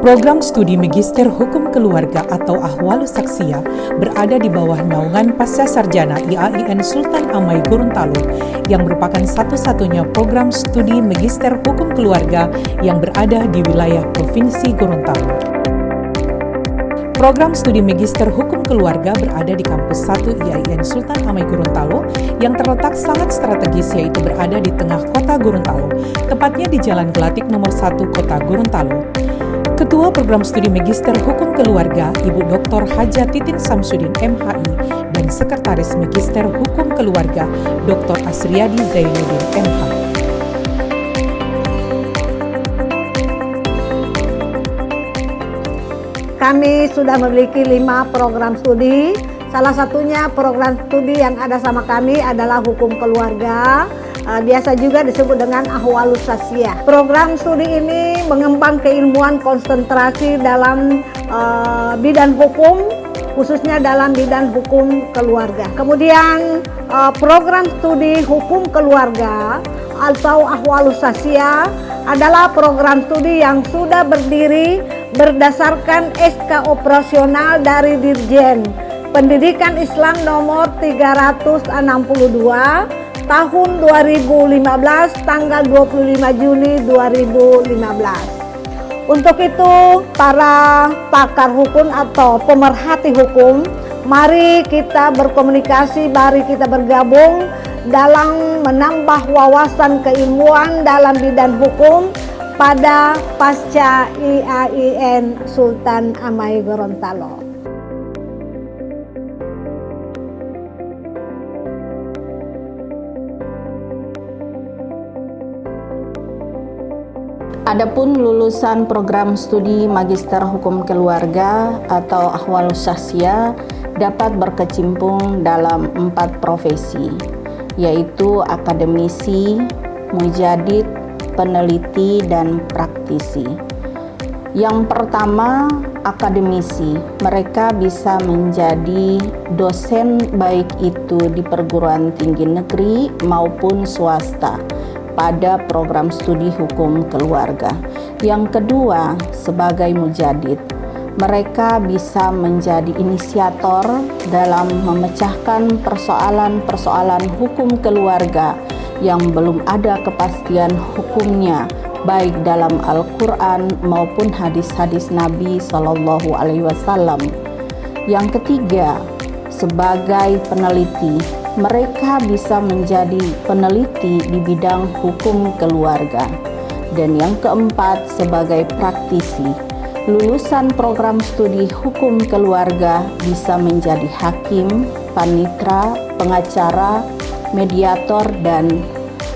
Program Studi Magister Hukum Keluarga atau Ahwalus Saksiyah berada di bawah naungan Pasca Sarjana IAIN Sultan Amai Gorontalo yang merupakan satu-satunya program studi Magister Hukum Keluarga yang berada di wilayah Provinsi Gorontalo. Program Studi Magister Hukum Keluarga berada di Kampus 1 IAIN Sultan Amai Gorontalo yang terletak sangat strategis, yaitu berada di tengah kota Gorontalo, tepatnya di Jalan Gelatik nomor 1 Kota Gorontalo. Ketua Program Studi Magister Hukum Keluarga, Ibu Dr. Haja Titin Samsudin MHI, dan Sekretaris Magister Hukum Keluarga, Dr. Asriyadi Zainuddin MH. Kami sudah memiliki 5 program studi. Salah satunya program studi yang ada sama kami adalah Hukum Keluarga. Biasa juga disebut dengan Ahwalus Saksiyah. Program studi ini mengembang keilmuan konsentrasi dalam bidang hukum, khususnya dalam bidang hukum keluarga. Kemudian program studi Hukum Keluarga atau Ahwalus Saksiyah adalah program studi yang sudah berdiri berdasarkan SK operasional dari Dirjen Pendidikan Islam nomor 362 tahun 2015 tanggal 25 Juni 2015. Untuk itu, para pakar hukum atau pemerhati hukum, mari kita berkomunikasi, mari kita bergabung dalam menambah wawasan keilmuan dalam bidang hukum pada Pasca IAIN Sultan Amai Gorontalo. Adapun lulusan program studi Magister Hukum Keluarga atau Ahwalus Saksiyah dapat berkecimpung dalam 4 profesi, yaitu akademisi, mujadid, peneliti, dan praktisi. Yang pertama, akademisi. Mereka bisa menjadi dosen baik itu di perguruan tinggi negeri maupun swasta pada program studi Hukum Keluarga. Yang kedua, sebagai mujadid, mereka bisa menjadi inisiator dalam memecahkan persoalan-persoalan hukum keluarga yang belum ada kepastian hukumnya, baik dalam Al-Quran maupun hadis-hadis Nabi SAW. Yang ketiga, sebagai peneliti, mereka bisa menjadi peneliti di bidang hukum keluarga. Dan yang keempat, sebagai praktisi, lulusan program studi hukum keluarga bisa menjadi hakim, panitra, pengacara, mediator, dan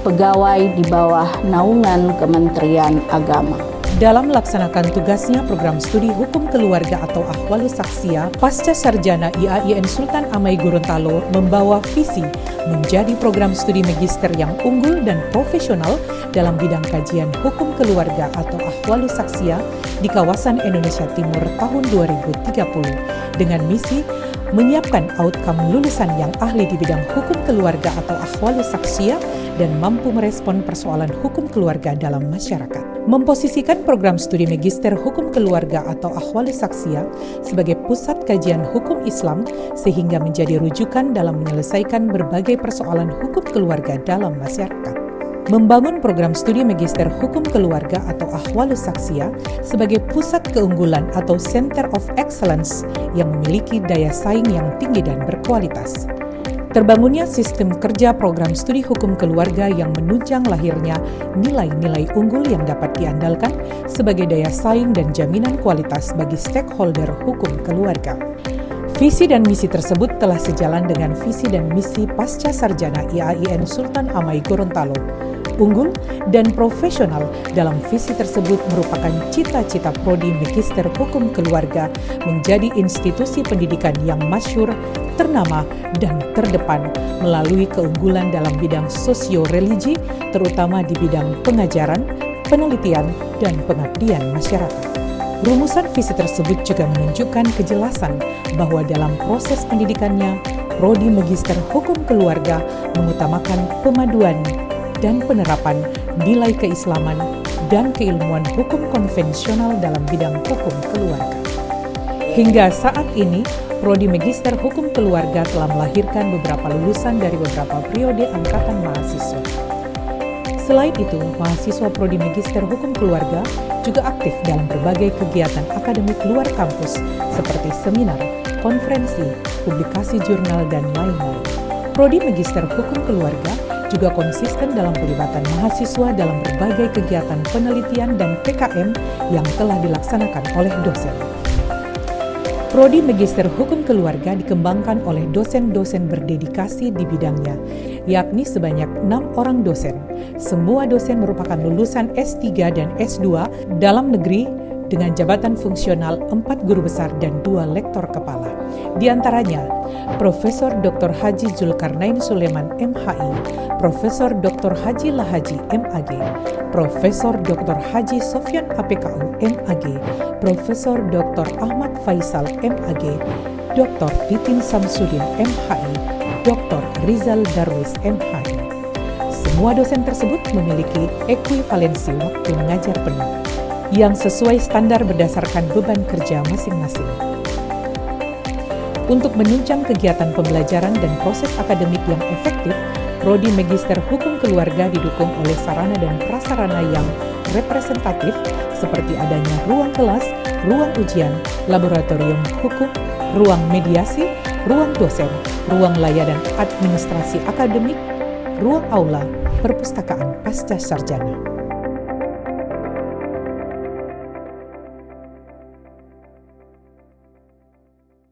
pegawai di bawah naungan Kementerian Agama. Dalam melaksanakan tugasnya, program studi Hukum Keluarga atau Ahwalus Saksiyah Pasca Sarjana IAIN Sultan Amai Gorontalo membawa visi menjadi program studi magister yang unggul dan profesional dalam bidang kajian hukum keluarga atau Ahwalus Saksiyah di kawasan Indonesia Timur tahun 2030 dengan misi menyiapkan outcome lulusan yang ahli di bidang hukum keluarga atau Ahwalus Saksiyah dan mampu merespon persoalan hukum keluarga dalam masyarakat. Memposisikan program studi Magister Hukum Keluarga atau Ahwalus Saksiyah sebagai pusat kajian hukum Islam sehingga menjadi rujukan dalam menyelesaikan berbagai persoalan hukum keluarga dalam masyarakat. Membangun program studi Magister Hukum Keluarga atau Ahwalus Saksiyah sebagai pusat keunggulan atau Center of Excellence yang memiliki daya saing yang tinggi dan berkualitas. Terbangunnya sistem kerja program studi hukum keluarga yang menunjang lahirnya nilai-nilai unggul yang dapat diandalkan sebagai daya saing dan jaminan kualitas bagi stakeholder hukum keluarga. Visi dan misi tersebut telah sejalan dengan visi dan misi Pasca Sarjana IAIN Sultan Amai Gorontalo. Unggul dan profesional dalam visi tersebut merupakan cita-cita Prodi Magister Hukum Keluarga menjadi institusi pendidikan yang masyhur, ternama, dan terdepan melalui keunggulan dalam bidang sosio-religi, terutama di bidang pengajaran, penelitian, dan pengabdian masyarakat. Rumusan visi tersebut juga menunjukkan kejelasan bahwa dalam proses pendidikannya, Prodi Magister Hukum Keluarga mengutamakan pemaduan dan penerapan nilai keislaman dan keilmuan hukum konvensional dalam bidang hukum keluarga. Hingga saat ini, Prodi Magister Hukum Keluarga telah melahirkan beberapa lulusan dari beberapa periode angkatan mahasiswa. Selain itu, mahasiswa Prodi Magister Hukum Keluarga juga aktif dalam berbagai kegiatan akademik luar kampus seperti seminar, konferensi, publikasi jurnal, dan lain-lain. Prodi Magister Hukum Keluarga juga konsisten dalam pelibatan mahasiswa dalam berbagai kegiatan penelitian dan PKM yang telah dilaksanakan oleh dosen. Prodi Magister Hukum Keluarga dikembangkan oleh dosen-dosen berdedikasi di bidangnya, yakni sebanyak 6 orang dosen. Semua dosen merupakan lulusan S3 dan S2 dalam negeri dengan jabatan fungsional 4 guru besar dan 2 lektor kepala. Di antaranya, Profesor Dr. Haji Zulkarnain Sulaiman MHI, Profesor Dr. Haji Lahaji MAG, Profesor Dr. Haji Sofyan APKU MAG, Profesor Dr. Ahmad Faisal MAG, Dr. Titin Samsudin MHI, Dr. Rizal Darwis MHI. Semua dosen tersebut memiliki ekuivalensi waktu mengajar penuh yang sesuai standar berdasarkan beban kerja masing-masing. Untuk menunjang kegiatan pembelajaran dan proses akademik yang efektif, Prodi Magister Hukum Keluarga didukung oleh sarana dan prasarana yang representatif seperti adanya ruang kelas, ruang ujian, laboratorium hukum, ruang mediasi, ruang dosen, ruang layanan administrasi akademik, ruang aula, perpustakaan pasca sarjana.